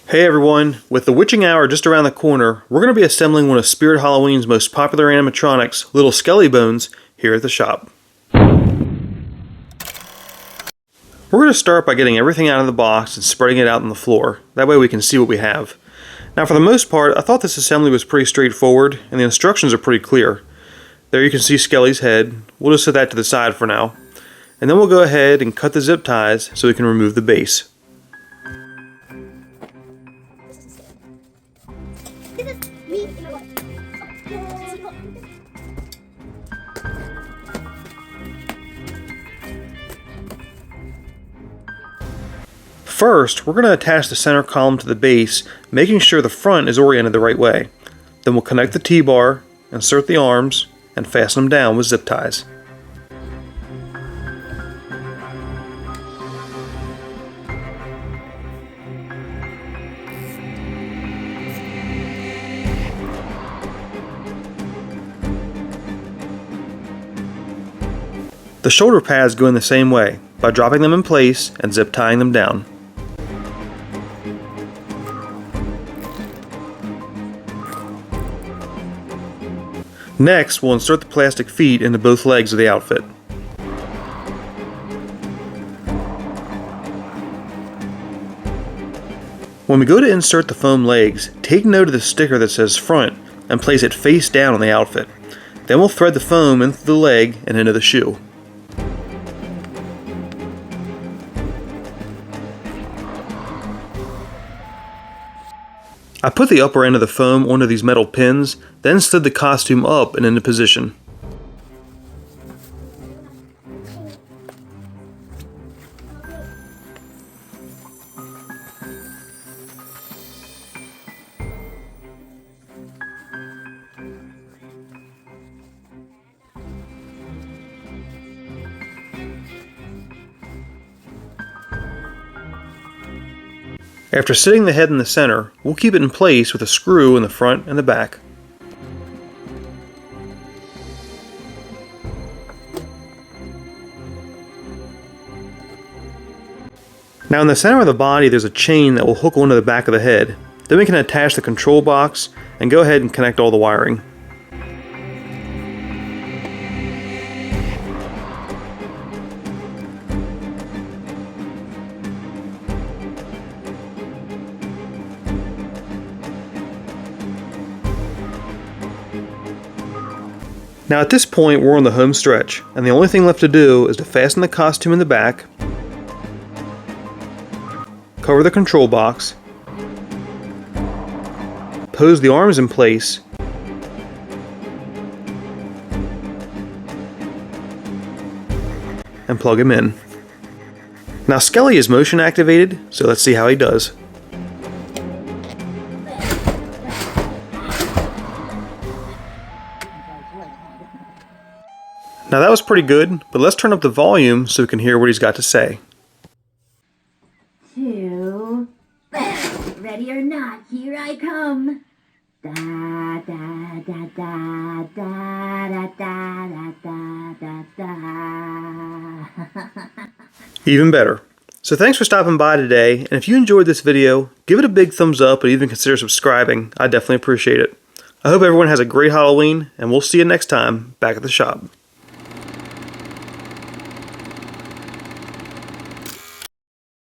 Hey everyone, with the witching hour just around the corner, we're going to be assembling one of Spirit Halloween's most popular animatronics, Lil Skelly Bones, here at the shop. We're going to start by getting everything out of the box and spreading it out on the floor. That way we can see what we have. Now for the most part, I thought this assembly was pretty straightforward, and the instructions are pretty clear. There you can see Skelly's head. We'll just set that to the side for now. And then we'll go ahead and cut the zip ties so we can remove the base. First, we're going to attach the center column to the base, making sure the front is oriented the right way. Then we'll connect the T-bar, insert the arms, and fasten them down with zip ties. The shoulder pads go in the same way, by dropping them in place and zip tying them down. Next, we'll insert the plastic feet into both legs of the outfit. When we go to insert the foam legs, take note of the sticker that says front and place it face down on the outfit. Then we'll thread the foam into the leg and into the shoe. I put the upper end of the foam onto these metal pins, then slid the costume up and into position. After sitting the head in the center, we'll keep it in place with a screw in the front and the back. Now in the center of the body there's a chain that will hook onto the back of the head. Then we can attach the control box and go ahead and connect all the wiring. Now at this point we're on the home stretch, and the only thing left to do is to fasten the costume in the back, cover the control box, pose the arms in place, and plug him in. Now Skelly is motion activated, so let's see how he does. Now that was pretty good, but let's turn up the volume so we can hear what he's got to say. Two, ready or not, here I come. Da da da da da da da da da da. Even better. So thanks for stopping by today, and if you enjoyed this video, give it a big thumbs up and even consider subscribing. I'd definitely appreciate it. I hope everyone has a great Halloween, and we'll see you next time back at the shop.